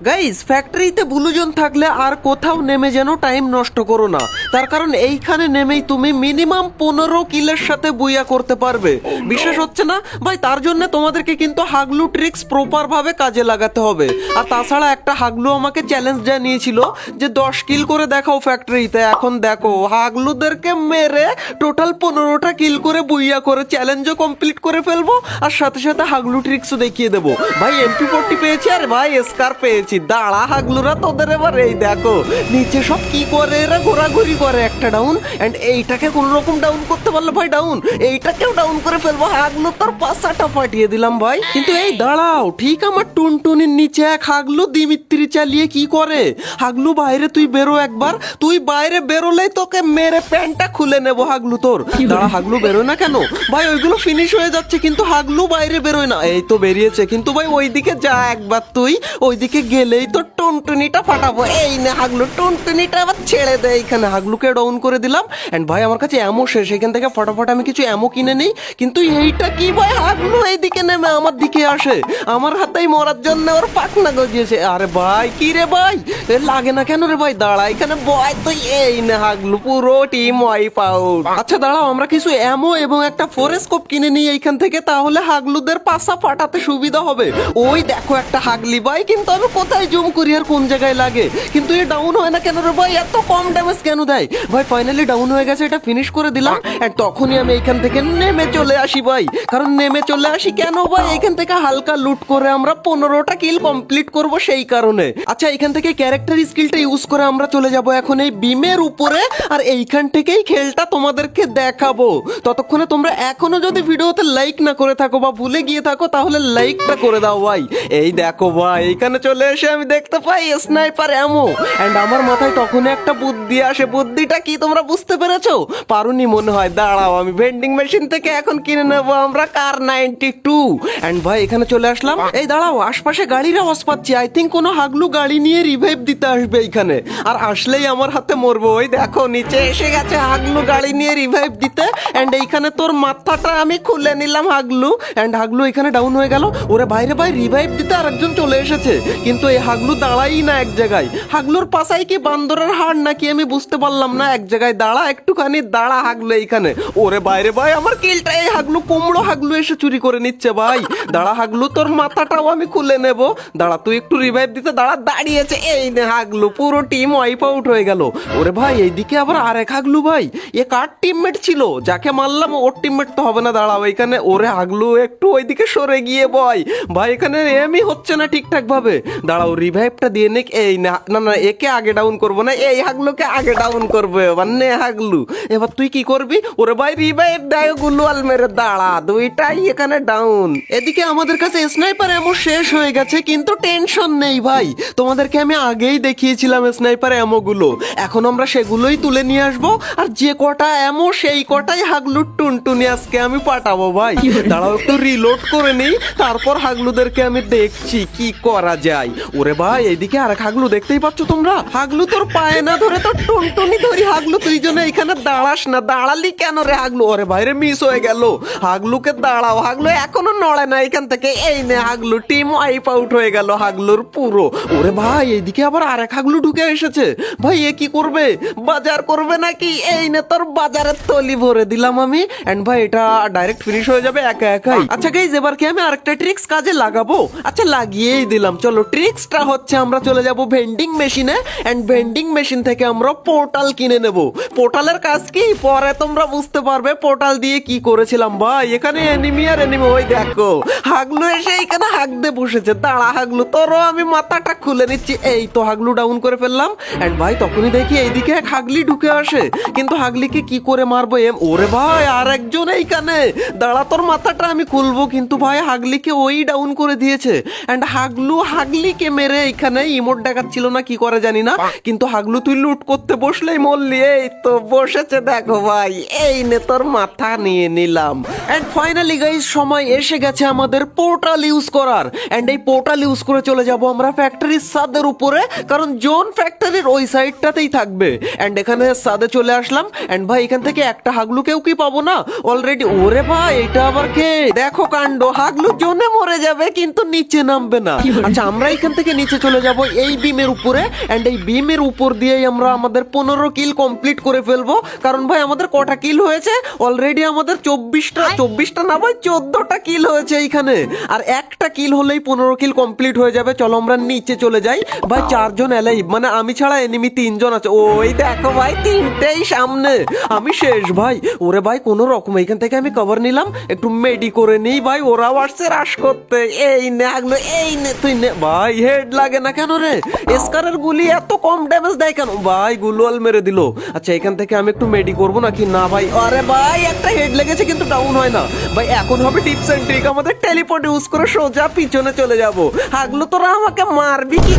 Guys ফ্যাক্টরিতে ব্লুজোন থাকলে আর কোথাও নেমে যেন টাইম নষ্ট করো না, তার কারণ এইখানে নেমেই তুমি মিনিমাম 15 কিলের সাথে বুইয়া করতে পারবে। বিশেষ হচ্ছে না ভাই, তার জন্য তোমাদেরকে কিন্তু হাগলু ট্রিক্স প্রপার ভাবে কাজে লাগাতে হবে। আর তাছাড়া একটা হাগলু আমাকে চ্যালেঞ্জ জানিয়েছিল যে 10 কিল করে দেখাও ফ্যাক্টরিতে। এখন দেখো হাগলুদেরকে মেরে টোটাল 15টা কিল করে বুইয়া করে চ্যালেঞ্জও কমপ্লিট করে ফেলবো, আর সাথে সাথে হাগলু ট্রিক্সও দেখিয়ে দেবো। ভাই MP40 পেয়েছি আর ভাই স্কার পেয়েছি। দাঁড়া হাগলুরা, তোদের এবার এই দেখো নিচে সব কি করে, এরা ঘোরাঘুরি করে। একটা ডাউন, এন্ড এইটাকে কোন রকম ডাউন করতে পারলো ভাই, ডাউন এইটাকেও ডাউন করে ফেলবো। হাগলু তোর পাশাটা ফাটিয়ে দিলাম ভাই। কিন্তু এই দাঁড়াও, ঠিক আমার টুনটুনির নিচে এক হাগলু দিমিত্রি চালিয়ে কি করে। হাগলু বাইরে তুই বেরো একবার, তুই বাইরে বেরোলেই তোকে মেরে প্যান্টটা খুলে নেবো হাগলু তোর। দাঁড়া হাগলু বেরোয় না কেন ভাই, ওইগুলো ফিনিশ হয়ে যাচ্ছে কিন্তু হাগলু বাইরে বেরোয় না। এই তো বেরিয়েছে, কিন্তু ভাই ওইদিকে যা একবার, তুই ওইদিকে গেলেই তো টুনটুনিটা ফাটাবো। এই না হাগলু, টুনটুনিটা আবার ছেড়ে দেয়। এখানে হাগলুকে ডাউন করে দিলাম। এন্ড ভাই আমার কাছে অ্যামো শেষ, এখান থেকে ফটাফট আমি কিছু অ্যামো কিনে নেই। কিন্তু এইটা কি ভাই, হাগলু এইদিকে নেমে আমার দিকে আসে, আমার হাতেই মরার জন্য ওর পাখনা গজিয়েছে। আরে ভাই কি রে ভাই, এ লাগে না কেন রে ভাই, দাঁড়া এখানে বয় তুই। এই না হাগলু পুরো টিম ওয়াইপ আউট। আচ্ছা দাঁড়াও, আমরা কিছু অ্যামো এবং একটা ফোরেস্কোপ কিনে নিই এইখান থেকে, তাহলে হাগলুদের পাশা ফাটাতে সুবিধা হবে। ওই দেখো একটা হাগলি ভাই, কিন্তু আমি কোথায় জুম করি আর কোন জায়গায় লাগে, কিন্তু এ ডাউন হয় না কেন রে ভাই, এত কম ড্যামেজ কেন দেয় ভাই। ফাইনালি ডাউন হয়ে গেছে, এটা ফিনিশ করে দিলাম। এন্ড তখনই আমি এইখান থেকে নেমে চলে আসি ভাই, কারণ নেমে চলে আসি কেন ভাই, এইখান থেকে হালকা লুট করে আমরা 15টা কিল কমপ্লিট করব সেই কারণে। আচ্ছা এইখান থেকে ক্যারেক্টার স্কিলটা ইউজ করে আমরা চলে যাব এখন এই বিমের উপরে, আর এইখান থেকেই খেলটা তোমাদেরকে দেখাবো। ততক্ষণে তোমরা এখনো যদি ভিডিওতে লাইক না করে থাকো বা ভুলে গিয়ে থাকো, তাহলে লাইকটা করে দাও ভাই। এই দেখো ভাই, এইখানে চলে এসে আমি দেখতে পাই স্নাইপার অ্যামো, এন্ড আমার মাথায় তখনই একটা বুদ্ধি আসে। বুদ্ধিটা কি তোমরা বুঝতে পেরেছো? পারুনি মনে হয়। দাঁড়াও আমি ভেন্ডিং মেশিন থেকে এখন কিনে নেবো আমরা কার 92। এন্ড ভাই এখানে চলে আসলাম। এই দাঁড়াও, আশপাশে গাড়ির আওয়াজ পাচ্ছি। আই থিঙ্ক কোনো হাগলু গাড়ি নিয়ে রিভাইভ দিতে আসবে এইখানে, আর আসলেই আমার হাতে মরবো। ওই দেখো নিচে এসে গেছে হাগলু গাড়ি নিয়ে রিভাইভ দিতে। এন্ড এইখানে তোর মাথাটা আমি খুলে নিলাম হাগলু। এন্ড হাগলু এখানে ডাউন হয়ে গেল। ওরে বাইরে ভাই রিভাইভ দিতে আরেকজন চলে এসেছে, কিন্তু এই হাগলু দাঁড়াই না এক জায়গায়। হাগলুর পাশাই কি বান্দরের হাড় নাকি আমি বুঝতে পারলাম না। এক জায়গায় দাঁড়া, একটুখানি দাঁড়া হাগলু এইখানে। ওরে বাইরে ভাই আমার কিলটা এই হাগলু, কুমড়ো হাগলু এসে চুরি করে নিচ্ছে ভাই। দাঁড়া হাগলু, তোর মাথাটাও আমি খুলে নেব। দাঁড়া তুই একটু রিভাইভ দিতে দাঁড়া, দাঁড়িয়েছে। এই নে হাগলু, পুরো টিম ওয়াইপ আউট হয়ে গেল। ওরে ভাই এইদিকে আবার আরেক হাগলু ভাই, এ কার টিমমেট ছিল? যাকে মারলাম ওর টিমমেট তো হবে না। দাঁড়াও এখানে, ওরে হাগলু একটু ওইদিকে সরে গিয়ে বয় ভাই, এখানে এমই হচ্ছে না ঠিকঠাক ভাবে। দাঁড়াও রিভাইভটা দিয়ে নে। এই না না না, একে আগে ডাউন করবো না, এই হাগলুকে আগে ডাউন করবো এবার। নে হাগলু, এবার তুই কি করবি? ওরে ভাই রিভাইভ দেয় গুলওয়াল মেরে। দাঁড়া দুইটাই এখানে ডাউন। এদিকে আমাদের কাছে স্নাইপার এমো শেষ হয়ে গেছে, কিন্তু টেনশন নেই ভাই, তোমাদেরকে আমি আগেই দেখিয়েছিলাম স্নাইপার এমো গুলো। এখন আমরা সেগুলোই তুলে নিয়ে আসবো, আর যে কটা এমো সেই কটাই হাগলুর টুনটুনি আজকে আমি পাঠাবো ভাই। দাঁড়াও একটু রিলোড করে নিই, তারপর হাগলুদেরকে আমি দেখছি কি করা যায়। ওরে ভাই এইদিকে আর হাগলু দেখতেই পাচ্ছ তোমরা। হাগলু তোর পায়ে না ধরে তোর টুনটুনি ধরি। হাগলু তুই জন্য এখানে দাঁড়াস না, দাঁড়ালি কেন রে হাগলু? ওরে ভাইরে মিস হয়ে গেল। হাগলুকে দাঁড়াও, হাগলু এখনো নড়ে না এখান থেকে। এই নে হাগলু, টিম ওয়াইপ আউট হয়ে গেল হাগলুর পুরো। ওরে ভাই এইদিকে আবার আরেক হাগলু ঢুকে এসেছে ভাই। এ কি করবে, বাজার করবে নাকি? এই নে তোর বাজারের তলি ভরে দিলাম আমি। এন্ড ভাই এটা ডাইরেক্ট ফিনিশ হয়ে যাবে একা একাই। আচ্ছা গাইজ এবার কি আমি আরেকটা ট্রিক্স কাজে লাগাবো? আচ্ছা লাগিয়েই দিলাম। চলো ট্রিক্সটা হচ্ছে আমরা চলে যাব ভেন্ডিং মেশিনে, এন্ড ভেন্ডিং মেশিন থেকে আমরা পোর্টাল কিনে নেব। পোর্টালের কাজ কি পরে তোমরা বুঝতে পারবে পোর্টাল দিয়ে কি করেছিলাম ভাই। এখানে এনিমি আর এনিমি, ওই দেখো হাগলু এসে এখানে হাগ দিয়ে বসেছে। দাঁড়া হাগলু, তোরও আমি মাথাটা খুলে নিচ্ছি। এই তো হাগলু ডাউন করে ফেললাম। এন্ড ভাই তখনই দেখি এইদিকে এক হাগলি ঢুকে আসে, কিন্তু হাগলিকে কি করে মারবো? ওরে ভাই আর একজন এইখানে। দাঁড়া তোর মাথাটা আমি খুলবো, কিন্তু ভাই হাগলিকে ওই ডাউন করে দিয়েছে। এন্ড হাগলু হাগলিকে মেরে এখানে ইমোট দেখাচ্ছিল না কি করে জানি না, কিন্তু হাগলু তুই লুট করতে বসলেই মরলি। এই তো বসেছে দেখো ভাই, এই নে তোর মাথা নিয়ে নিলাম। এন্ড ফাইনালি গাইস সময় এসে গেছে আমাদের পোর্টাল ইউজ করার। এন্ড এই পোর্টাল ইউজ করে চলে যাব আমরা ফ্যাক্টরির ছাদের উপরে, কারণ জোন ফ্যাক্টরির ওই সাইডটাতেই থাকবে। এন্ড এখানে ছাদে চলে আসলাম। এন্ড ভাই এখান থেকে একটা হাগলু কেউ কি পাবো না অলরেডি। ওরে ভাই এটা আবার কে? দেখো কাণ্ড, হাগলু জোনে মরে যাবে কিন্তু নিচে নামবে না। আচ্ছা আমরা এখান থেকে নিচে চলে চলে যাব এই বিমের উপরে, এন্ড এই বিমের উপর দিয়েই আমরা আমাদের 15 কিল কমপ্লিট করে ফেলবো। কারণ ভাই আমাদের কটা কিল হয়েছে অলরেডি, আমাদের 24টা না ভাই 14টা কিল হয়েছে এইখানে, আর একটা কিল হলেই 15 কিল কমপ্লিট হয়ে যাবে। চলো আমরা নিচে চলে যাই ভাই। 4 জন এলাইভ, মানে আমি ছাড়া এনিমি 3 জন আছে। ওই দেখো ভাই 3টেই সামনে, আমি শেষ ভাই। ওরে ভাই কোন রকম এইখান থেকে আমি কভার নিলাম, একটু মেডি করে নিই ভাই। ওরাও আসছে রাশ করতে। এই নে আগলো, এই নে তুই নে ভাই। হেড লাগে না কেন রে? এসকারের গুলি এত কম ড্যামেজ দেয় কেন ভাই? গুলোয়াল মেরে দিল। আচ্ছা এখান থেকে আমি একটু মেডি করবো নাকি? না ভাই, আরে ভাই একটা হেড লেগেছে কিন্তু ডাউন হয় না ভাই। এখন হবে টিপস এন্ড ট্রিক, আমাদের টেলিপোর্ট ইউজ করে সোজা পিছনে চলে যাব। আগলো তোরা আমাকে মারবি কি?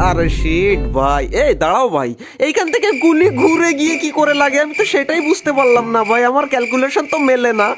আরে শিট ভাই, এই দাঁড়াও ভাই, এইখান থেকে গুলি ঘুরে গিয়ে কি করে লাগে আমি তো সেটাই বুঝতে পারলাম না ভাই। আমার ক্যালকুলেশন তো মেলে না।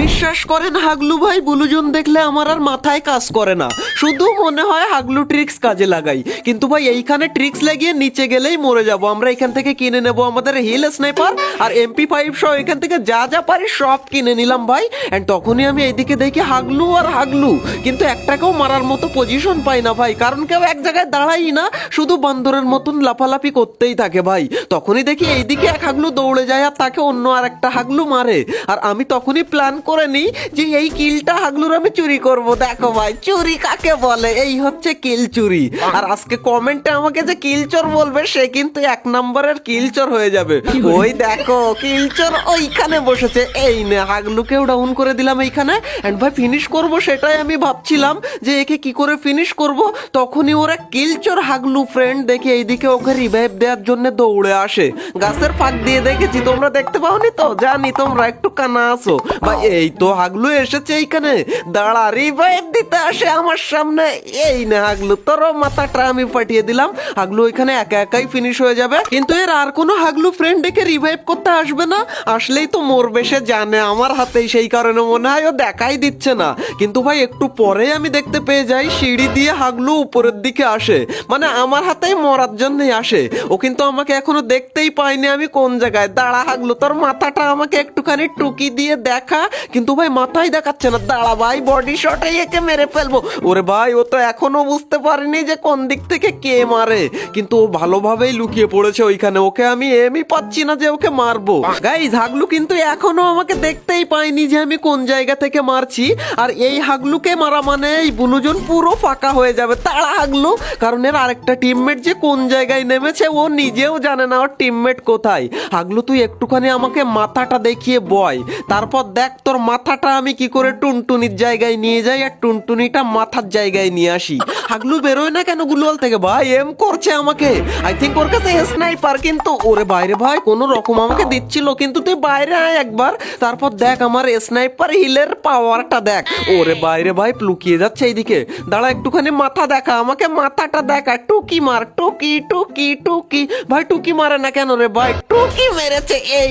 বিশ্বাস করেন হাগলু ভাই, বুলুজন দেখলে আমার আর মাথায় কাজ করে না, শুধু মনে হয় হাগলু ট্রিক্স কাজে লাগাই। কিন্তু ভাই এইখানে ট্রিক্স লাগিয়ে নিচে গেলেই মরে যাব। আমরা এখান থেকে কিনে নেব আমাদের হিল স্নাইপার আর MP5 সহ এখান থেকে যা যা পারি সব কিনে নিলাম ভাই। এন্ড তখনই আমি এইদিকে দেখি হাগলু আর হাগলু, কিন্তু একটাকেও মারার মতো পজিশন পাই না ভাই, কারণ কেউ এক জায়গায় দাঁড়াই না, শুধু বান্দরের মতন লাফালাফি করতেই থাকে ভাই। তখনই দেখি এইদিকে এক হাগলু দৌড়ে যায় আর তাকে অন্য আর একটা হাগলু মারে, আর আমি তখনই প্ল্যান করে নিই যে এই কিলটা হাগলুর আমি চুরি করব। দেখো ভাই চুরি কাকে বলে, এই হচ্ছে কিল চুরি। আর আজকে কমেন্টে আমাকে যে কিলচোর বলবে সে কিন্তু 1 নম্বরের কিলচোর হয়ে যাবে। ওই দেখো কিলচোর ওইখানে বসেছে। এই নে হাগলুকেও ডাউন করে দিলাম এইখানে। এন্ড ভাই ফিনিশ করব সেটাই আমি ভাবছিলাম যে একে কি করে ফিনিশ করব, তখনই ওরা কিলচোর হাগলু ফ্রেন্ড দেখে এইদিকে ওকে রিভাইভ দেওয়ার জন্য দৌড়ে আসে। গাছের ফাঁক দিয়ে দেখেছি, তোমরা দেখতে পাওনি তো? জানি তোমরা একটু কানা আছো বা। এই তো হাগলু এসেছে এইখানে, দাঁড়া রিভাইভ দিতে আসে আমার সামনে। এই না হাগলু, তোর মাথাটা আমি ফাটিয়ে দিলাম। হাগলু ওইখানে একা একাই ফিনিশ হয়ে যাবে, কিন্তু এর আর কোনো হাগলু ফ্রেন্ড ডেকে রিভাইভ করতে আসবে না। আসলেই তো মরবে, সে জানে আমার হাতেই, সেই কারণে মনে হয় ও দেখাই দিচ্ছে না। কিন্তু ভাই একটু পরে আমি দেখতে পেয়ে যাই সিঁড়ি দিয়ে হাগলু উপরের দিকে আসে, মানে আমার হাতেই মরার জন্যই আসে। ও কিন্তু আমাকে এখনো দেখতেই পায়নি আমি কোন জায়গায়। দাঁড়া হাগলু, তোর মাথাটা আমাকে একটুখানি টুকি দিয়ে দেখা। কিন্তু ভাই মাথায় দেখাচ্ছে না। দাঁড়া ভাই, বডি শটে একে মেরে ফেলবো। ওরে ভাই ও তো এখনো বুঝতে পারেনি যে কোন দিক থেকে কে মারে, কিন্তু ও ভালোভাবেই লুকিয়ে পড়েছে ওইখানে। ওকে আমি এমই পাচ্ছি না যে ওকে মারবো। গাইস হাগলু কিন্তু এখনো আমাকে দেখতেই পায়নি যে আমি কোন জায়গা থেকে মারছি। আর এই হাগলুকে মারা মানে এই বুলুজন পুরো ফাঁকা হয়ে যাবে। তাড়া হাগলু, কারণ এর আরেকটা টিমমেট যে কোন জায়গায় নেমেছে ও নিজেও জানে না ওর টিমমেট কোথায়। হাগলু তুই একটুখানি আমাকে মাথাটা দেখিয়ে বয়, তারপর দেখ তোর মাথাটা আমি কি করে টুনটুনির জায়গায় নিয়ে যাই আর টুনটুনিটা মাথার জায়গায় নিয়ে আসি। হাগলু বেরোয় না কেন গুলোয়াল থেকে? ভাই এম করছে আমাকে, আই থিঙ্ক ওর কাছে স্নাইপার। কিন্তু ওরে বাইরে ভাই কোনো রকম আমাকে দিচ্ছিল, কিন্তু তুই বাইরে আয় একবার, তারপর দেখ আমার স্নাইপার হিলের পাওয়ারটা দেখ। ওরে বাইরে ভাই লুকিয়ে যাচ্ছে এইদিকে। দাঁড়া একটুখানি মাথা দেখা আমাকে, মাথাটা দেখা। টুকি মার, টুকি টুকি টুকি। ভাই টুকি মারে না কেন রে ভাই? টুকি মেরেছে। এই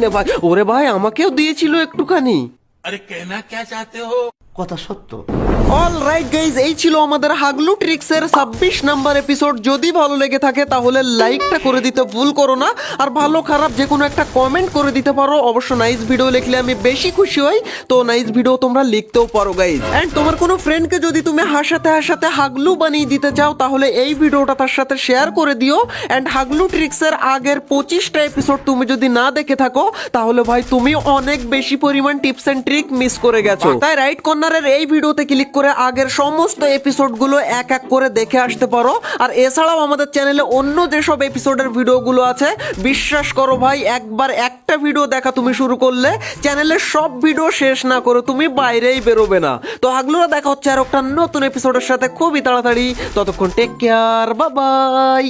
নে ভাই। ওরে ভাই আমাকেও দিয়েছিল একটুখানি। अरे कहना क्या चाहते हो? কথা সত্য। অলরাইট গাইজ, এই ছিল আমাদের হাগলু ট্রিক্সের 26 নাম্বার এপিসোড। যদি ভালো লেগে থাকে তাহলে লাইকটা করে দিতে ভুল করো না, আর ভালো খারাপ যে কোনো একটা কমেন্ট করে দিতে পারো। অবশ্য নাইস ভিডিও লিখলে আমি বেশি খুশি হই, তো নাইস ভিডিও তোমরা লিখতেও পারো গাইজ। এন্ড তোমার কোনো ফ্রেন্ডকে যদি তুমি হাসাতে হাসাতে হাগলু বানিয়ে দিতে চাও তাহলে এই ভিডিওটা তার সাথে শেয়ার করে দিও। এন্ড হাগলু ট্রিক্সের আগের 25টা এপিসোড তুমি যদি না দেখে থাকো তাহলে ভাই তুমি অনেক বেশি পরিমাণ টিপস এন্ড ট্রিক মিস করে গেছো। তাই রাইট কর্নারের এই ভিডিওতে ক্লিক করে আগের সমস্ত এপিসোডগুলো এক এক করে দেখে আসতে পারো। আর এছাড়াও আমাদের চ্যানেলে অন্য যেসব এপিসোডের ভিডিওগুলো আছে, বিশ্বাস করো ভাই একবার একটা ভিডিও দেখা তুমি শুরু করলে চ্যানেলের সব ভিডিও শেষ না করে তুমি বাইরেই বেরোবে না। তো হাগলুরা দেখা হচ্ছে আর একটা নতুন এপিসোডের সাথে খুবই তাড়াতাড়ি। ততক্ষণ টেক কেয়ার, বাই বাই।